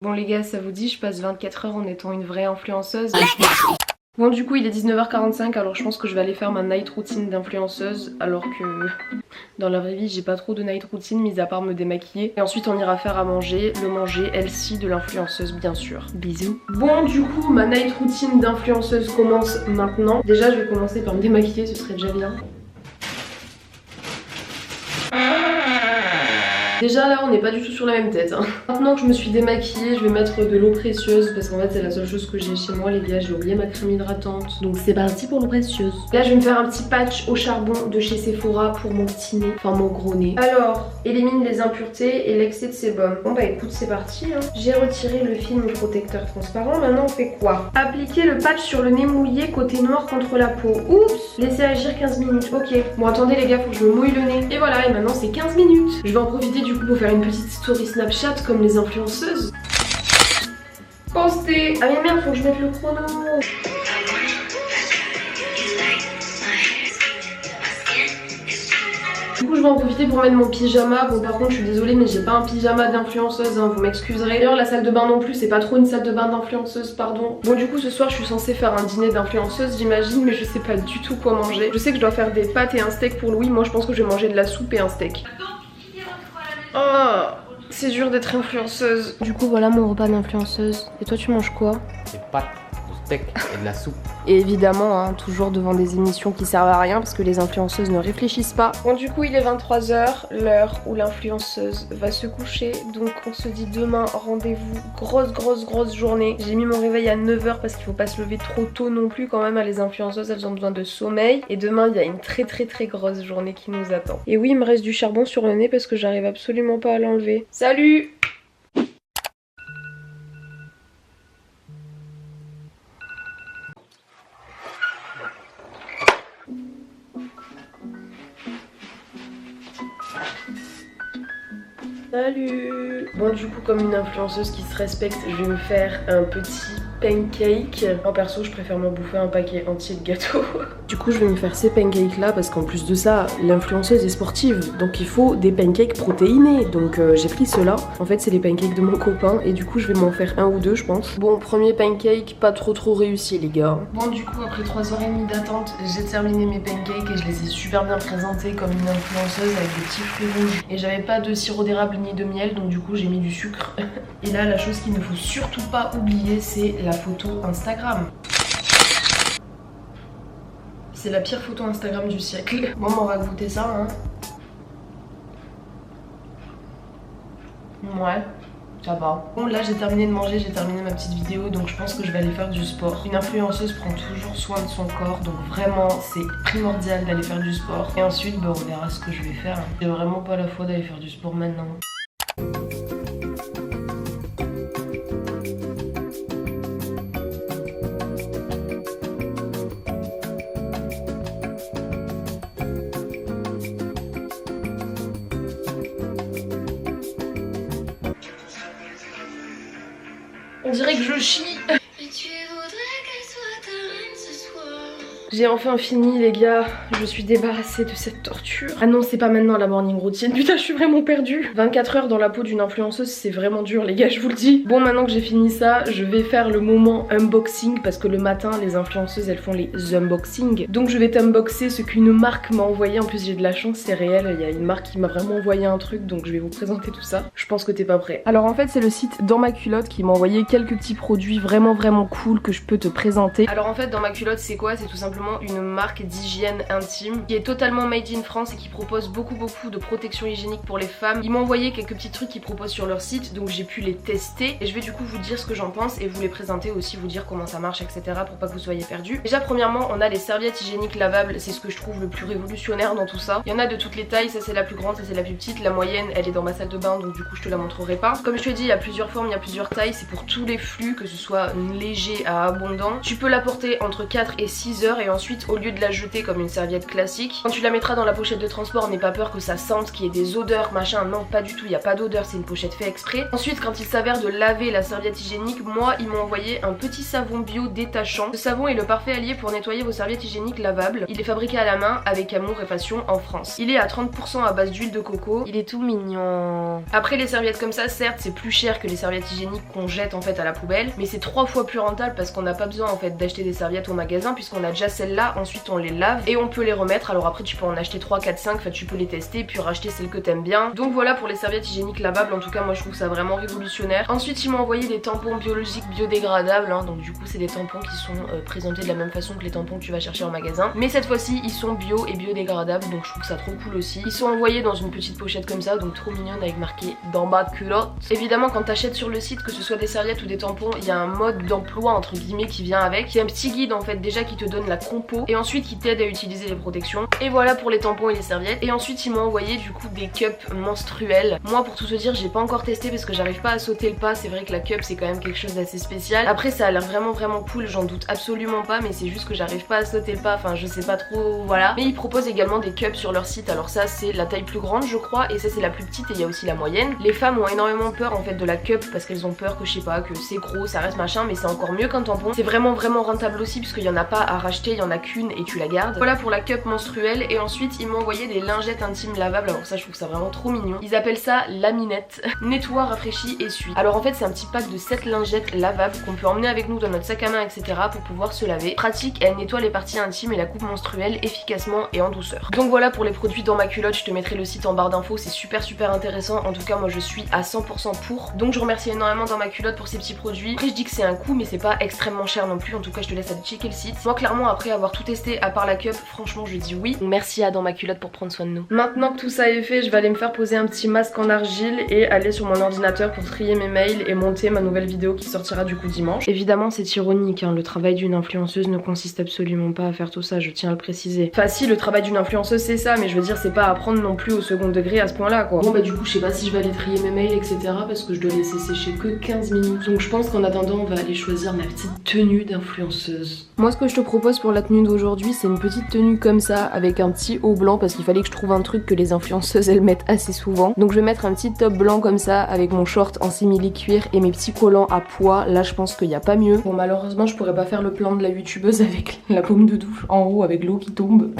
Bon les gars, ça vous dit, je passe 24 heures en étant une vraie influenceuse. Bon du coup il est 19h45, alors je pense que je vais aller faire ma night routine d'influenceuse, alors que dans la vraie vie j'ai pas trop de night routine mis à part me démaquiller. Et ensuite on ira faire à manger, le manger Elsie de l'influenceuse bien sûr. Bisous. Bon du coup ma night routine d'influenceuse commence maintenant. Déjà je vais commencer par me démaquiller, ce serait déjà bien. Déjà là on n'est pas du tout sur la même tête hein. Maintenant que je me suis démaquillée, je vais mettre de l'eau précieuse parce qu'en fait c'est la seule chose que j'ai chez moi les gars, j'ai oublié ma crème hydratante. Donc c'est parti pour l'eau précieuse. Là je vais me faire un petit patch au charbon de chez Sephora pour mon petit nez, enfin mon gros nez. Alors, élimine les impuretés et l'excès de sébum. Bon bah écoute c'est parti hein. J'ai retiré le film protecteur transparent, maintenant on fait quoi? Appliquer le patch sur le nez mouillé côté noir contre la peau. Oups, laisser agir 15 minutes, ok. Bon attendez les gars, faut que je me mouille le nez. Et voilà, et maintenant c'est 15 minutes. Je vais en profiter du coup pour faire une petite story Snapchat comme les influenceuses. Posté. Ah mais merde, faut que je mette le chrono. Du coup je vais en profiter pour mettre mon pyjama. Bon par contre je suis désolée mais j'ai pas un pyjama d'influenceuse hein, vous m'excuserez. D'ailleurs la salle de bain non plus, c'est pas trop une salle de bain d'influenceuse, pardon. Bon du coup ce soir je suis censée faire un dîner d'influenceuse j'imagine, mais je sais pas du tout quoi manger. Je sais que je dois faire des pâtes et un steak pour Louis, moi je pense que je vais manger de la soupe et un steak. Oh, c'est dur d'être influenceuse. Du coup voilà mon repas d'influenceuse. Et toi tu manges quoi? Des pâtes, du steak et de la soupe. Et évidemment hein, toujours devant des émissions qui servent à rien parce que les influenceuses ne réfléchissent pas. Bon du coup il est 23 h, l'heure où l'influenceuse va se coucher. Donc on se dit demain rendez-vous, grosse journée. J'ai mis mon réveil à 9 h parce qu'il faut pas se lever trop tôt non plus quand même. Les influenceuses elles ont besoin de sommeil. Et demain il y a une très grosse journée qui nous attend. Et oui il me reste du charbon sur le nez parce que j'arrive absolument pas à l'enlever. Salut! Salut! Bon du coup comme une influenceuse qui se respecte, je vais me faire un petit pancake. En perso je préfère me bouffer un paquet entier de gâteaux. Du coup je vais me faire ces pancakes là parce qu'en plus de ça l'influenceuse est sportive, donc il faut des pancakes protéinés. Donc j'ai pris ceux-là. En fait c'est les pancakes de mon copain et du coup je vais m'en faire un ou deux je pense. Bon premier pancake pas trop réussi les gars. Bon du coup après 3h30 d'attente j'ai terminé mes pancakes et je les ai super bien présentés comme une influenceuse avec des petits fruits rouges. Et j'avais pas de sirop d'érable ni de miel donc du coup j'ai mis du sucre. Et là la chose qu'il ne faut surtout pas oublier c'est la photo Instagram. C'est la pire photo Instagram du siècle. Bon on va goûter ça hein. Ouais, ça va. Bon là j'ai terminé de manger, j'ai terminé ma petite vidéo donc je pense que je vais aller faire du sport. Une influenceuse prend toujours soin de son corps donc vraiment c'est primordial d'aller faire du sport. Et ensuite bah, on verra ce que je vais faire. J'ai vraiment pas la foi d'aller faire du sport maintenant. On dirait que je chie. J'ai enfin fini les gars, je suis débarrassée de cette torture. Ah non c'est pas maintenant la morning routine, putain je suis vraiment perdue. 24 heures dans la peau d'une influenceuse c'est vraiment dur les gars je vous le dis. Bon maintenant que j'ai fini ça, je vais faire le moment unboxing parce que le matin les influenceuses elles font les unboxings. Donc je vais t'unboxer ce qu'une marque m'a envoyé, en plus j'ai de la chance c'est réel, il y a une marque qui m'a vraiment envoyé un truc donc je vais vous présenter tout ça. Je pense que t'es pas prêt. Alors en fait c'est le site Dans Ma Culotte qui m'a envoyé quelques petits produits vraiment cool que je peux te présenter. Alors en fait Dans Ma Culotte c'est quoi? C'est tout simplement une marque d'hygiène intime qui est totalement made in France et qui propose beaucoup de protection hygiénique pour les femmes. Ils m'ont envoyé quelques petits trucs qu'ils proposent sur leur site donc j'ai pu les tester et je vais du coup vous dire ce que j'en pense et vous les présenter aussi, vous dire comment ça marche etc pour pas que vous soyez perdus. Déjà premièrement on a les serviettes hygiéniques lavables, c'est ce que je trouve le plus révolutionnaire dans tout ça. Il y en a de toutes les tailles, ça c'est la plus grande, ça c'est la plus petite, la moyenne elle est dans ma salle de bain donc du coup je te la montrerai pas. Comme je te dis il y a plusieurs formes, il y a plusieurs tailles, c'est pour tous les flux que ce soit léger à abondant. Tu peux la porter entre 4 et 6 heures et ensuite au lieu de la jeter comme une serviette classique, quand tu la mettras dans la pochette de transport, n'aie pas peur que ça sente, qu'il y ait des odeurs machin, non pas du tout, il n'y a pas d'odeur, c'est une pochette fait exprès. Ensuite quand il s'avère de laver la serviette hygiénique, moi ils m'ont envoyé un petit savon bio détachant. Ce savon est le parfait allié pour nettoyer vos serviettes hygiéniques lavables. Il est fabriqué à la main avec amour et passion en France. Il est à 30% à base d'huile de coco. Il est tout mignon. Après les serviettes comme ça, certes c'est plus cher que les serviettes hygiéniques qu'on jette en fait à la poubelle, mais c'est 3 fois plus rentable parce qu'on n'a pas besoin en fait d'acheter des serviettes au magasin puisqu'on a déjà celles-là, ensuite on les lave et on peut les remettre. Alors après tu peux en acheter 3, 4, 5, enfin tu peux les tester puis racheter celles que t'aimes bien. Donc voilà pour les serviettes hygiéniques lavables, en tout cas moi je trouve ça vraiment révolutionnaire. Ensuite ils m'ont envoyé des tampons biologiques biodégradables, hein. Donc du coup c'est des tampons qui sont présentés de la même façon que les tampons que tu vas chercher en magasin, mais cette fois-ci ils sont bio et biodégradables, donc je trouve ça trop cool aussi. Ils sont envoyés dans une petite pochette comme ça, donc trop mignonne avec marqué d'en bas culotte. Évidemment quand t'achètes sur le site, que ce soit des serviettes ou des tampons, il y a un mode d'emploi entre guillemets qui vient avec. Il y a un petit guide en fait déjà qui te donne la compo et ensuite qui t'aide à utiliser les protections. Et voilà pour les tampons et les serviettes. Et ensuite ils m'ont envoyé du coup des cups menstruels. Moi pour tout te dire j'ai pas encore testé parce que j'arrive pas à sauter le pas. C'est vrai que la cup c'est quand même quelque chose d'assez spécial. Après ça a l'air vraiment cool, j'en doute absolument pas, mais c'est juste que j'arrive pas à sauter le pas, enfin je sais pas trop, voilà. Mais ils proposent également des cups sur leur site. Alors ça c'est la taille plus grande je crois et ça c'est la plus petite et il y a aussi la moyenne. Les femmes ont énormément peur en fait de la cup parce qu'elles ont peur que je sais pas, que c'est gros, ça reste machin, mais c'est encore mieux qu'un tampon. C'est vraiment rentable aussi puisqu'il y en a pas à racheter, il y en a qu'une et tu la gardes. Voilà pour la cup menstruelle. Et ensuite ils m'ont envoyé des lingettes intimes lavables. Alors ça je trouve ça vraiment trop mignon. Ils appellent ça laminette. Nettoie, rafraîchit, essuie. Alors en fait c'est un petit pack de 7 lingettes lavables qu'on peut emmener avec nous dans notre sac à main etc pour pouvoir se laver. Pratique, elle nettoie les parties intimes et la coupe menstruelle efficacement et en douceur. Donc voilà pour les produits dans ma culotte, je te mettrai le site en barre d'infos, c'est super intéressant. En tout cas moi je suis à 100% pour. Donc je remercie énormément dans ma culotte pour ces petits produits. Après je dis que c'est un coût mais c'est pas extrêmement cher non plus. En tout cas je te laisse aller checker le site. Moi clairement après avoir tout testé à part la cup, franchement je dis oui. Donc merci à dans ma culotte pour prendre soin de nous. Maintenant que tout ça est fait, je vais aller me faire poser un petit masque en argile et aller sur mon ordinateur pour trier mes mails et monter ma nouvelle vidéo qui sortira du coup dimanche. Évidemment c'est ironique hein, le travail d'une influenceuse ne consiste absolument pas à faire tout ça, je tiens à le préciser. Enfin si, le travail d'une influenceuse c'est ça, mais je veux dire c'est pas à prendre non plus au second degré à ce point là quoi. Bon bah du coup je sais pas si je vais aller trier mes mails etc parce que je dois laisser sécher que 15 minutes. Donc je pense qu'en attendant on va aller choisir ma petite tenue d'influenceuse. Moi ce que je te propose pour la tenue d'aujourd'hui c'est une petite tenue comme ça avec un petit haut blanc parce qu'il fallait que je trouve un truc que les influenceuses elles mettent assez souvent. Donc je vais mettre un petit top blanc comme ça avec mon short en simili cuir et mes petits collants à pois. Là je pense qu'il n'y a pas mieux. Bon malheureusement je pourrais pas faire le plan de la youtubeuse avec la paume de douche en haut avec l'eau qui tombe.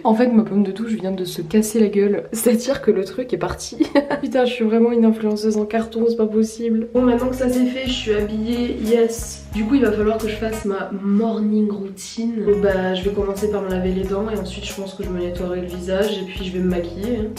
En fait ma paume de douche vient de se casser la gueule. C'est-à-dire que le truc est parti. Putain je suis vraiment une influenceuse en carton, c'est pas possible. Bon maintenant que ça c'est fait, je suis habillée, yes. Du coup il va falloir que je fasse ma morning routine. Donc bah je vais commencer par me laver les dents et ensuite je pense que je me nettoierai le visage et puis je vais me maquiller.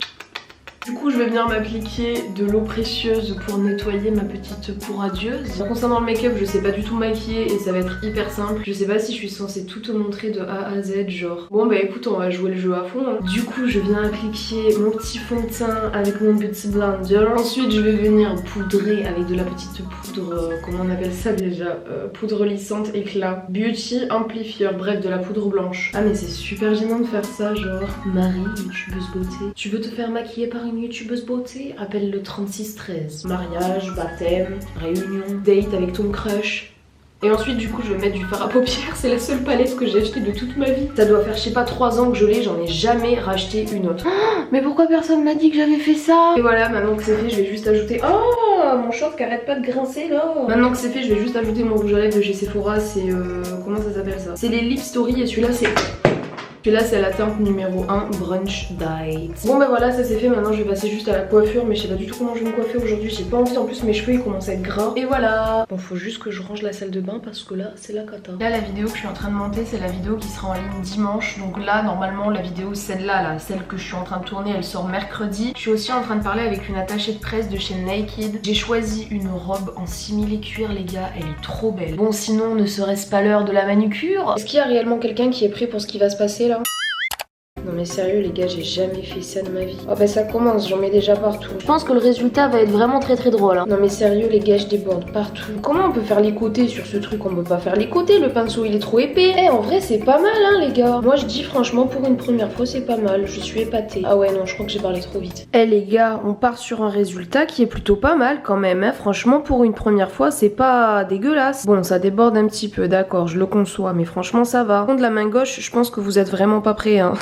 Du coup je vais venir m'appliquer de l'eau précieuse pour nettoyer ma petite peau radieuse. Concernant le make-up je sais pas du tout maquiller et ça va être hyper simple. Je sais pas si je suis censée tout te montrer de A à Z genre. Bon bah écoute on va jouer le jeu à fond hein. Du coup je viens appliquer mon petit fond de teint avec mon petit blender. Ensuite je vais venir poudrer avec de la petite poudre, comment on appelle ça déjà, poudre lissante éclat. Beauty amplifier, bref de la poudre blanche. Ah mais c'est super gênant de faire ça genre. Marie, youtubeuse beauté. Tu veux te faire maquiller par une youtubeuse beauté? Appelle le 3613. Mariage, baptême, réunion, date avec ton crush. Et ensuite du coup je vais mettre du fard à paupières, c'est la seule palette que j'ai achetée de toute ma vie. Ça doit faire je sais pas 3 ans que je l'ai, j'en ai jamais racheté une autre. Mais pourquoi personne m'a dit que j'avais fait ça? Et voilà, maintenant que c'est fait je vais juste ajouter... Oh mon short qui arrête pas de grincer là. Maintenant que c'est fait je vais juste ajouter mon rouge à lèvres de chez Sephora, c'est... comment ça s'appelle ça? C'est les Lip Story et celui-là c'est... Celui-là c'est la teinte numéro 1 Brunch Date. Bon bah voilà ça c'est fait, maintenant je vais passer juste à la coiffure. Mais je sais pas du tout comment je vais me coiffer aujourd'hui, j'ai pas envie, en plus mes cheveux ils commencent à être gras. Et voilà. Bon faut juste que je range la salle de bain parce que là c'est la cata. Là la vidéo que je suis en train de monter c'est la vidéo qui sera en ligne dimanche. Donc là normalement la vidéo celle-là, là, celle que je suis en train de tourner elle sort mercredi. Je suis aussi en train de parler avec une attachée de presse de chez Naked. J'ai choisi une robe en simili cuir les gars, elle est trop belle. Bon sinon ne serait-ce pas l'heure de la manucure? Est-ce qu'il y a réellement quelqu'un qui est prêt pour ce qui va se passer là? Non mais sérieux les gars, j'ai jamais fait ça de ma vie. Oh bah ça commence, j'en mets déjà partout. Je pense que le résultat va être vraiment très drôle. Hein. Non mais sérieux les gars, je déborde partout. Comment on peut faire les côtés sur ce truc? On peut pas faire les côtés, le pinceau il est trop épais. Eh en vrai c'est pas mal hein les gars. Moi je dis franchement pour une première fois c'est pas mal, je suis épatée. Ah ouais non, je crois que j'ai parlé trop vite. Eh les gars, on part sur un résultat qui est plutôt pas mal quand même hein. Franchement pour une première fois c'est pas dégueulasse. Bon ça déborde un petit peu, d'accord, je le conçois, mais franchement ça va. Par contre la main gauche, je pense que vous êtes vraiment pas prêts hein.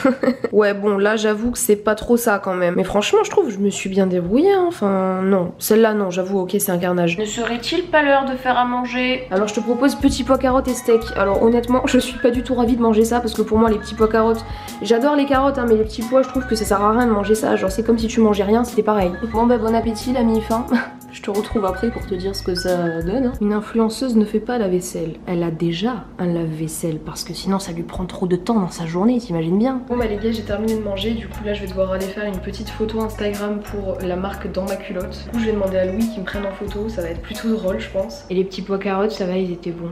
Ouais bon là j'avoue que c'est pas trop ça quand même. Mais franchement je trouve que je me suis bien débrouillée hein. Enfin non, celle-là non, j'avoue, ok c'est un carnage. Ne serait-il pas l'heure de faire à manger? Alors je te propose petits pois carottes et steak. Alors honnêtement je suis pas du tout ravie de manger ça parce que pour moi les petits pois carottes, j'adore les carottes hein, mais les petits pois je trouve que ça sert à rien de manger ça. Genre c'est comme si tu mangeais rien, c'était pareil. Bon bah bon appétit l'ami fin. Je te retrouve après pour te dire ce que ça donne. Hein. Une influenceuse ne fait pas la vaisselle. Elle a déjà un lave-vaisselle parce que sinon ça lui prend trop de temps dans sa journée, t'imagines bien. Bon bah les gars, j'ai terminé de manger. Du coup là je vais devoir aller faire une petite photo Instagram pour la marque Dans ma culotte. Du coup je vais demander à Louis qu'il me prenne en photo. Ça va être plutôt drôle je pense. Et les petits pois carottes, ça va, ils étaient bons.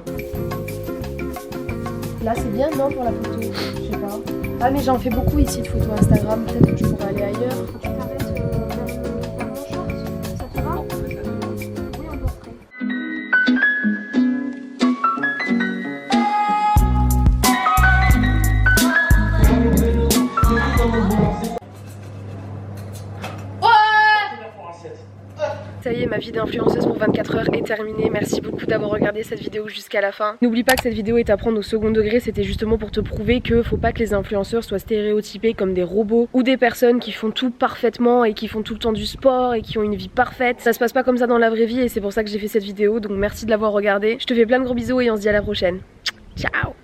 Là c'est bien non pour la photo? Je sais pas. Ah mais j'en fais beaucoup ici de photos Instagram. Peut-être que je pourrais aller ailleurs. Faut que tu t'arrêtes dans mon short. Ça te va? Oui on peut rentrer. Ça y est, ma vie d'influenceuse pour 24 heures est terminée. Merci beaucoup d'avoir regardé cette vidéo jusqu'à la fin. N'oublie pas que cette vidéo est à prendre au second degré. C'était justement pour te prouver que faut pas que les influenceurs soient stéréotypés comme des robots ou des personnes qui font tout parfaitement et qui font tout le temps du sport et qui ont une vie parfaite. Ça se passe pas comme ça dans la vraie vie et c'est pour ça que j'ai fait cette vidéo. Donc merci de l'avoir regardée. Je te fais plein de gros bisous et on se dit à la prochaine. Ciao!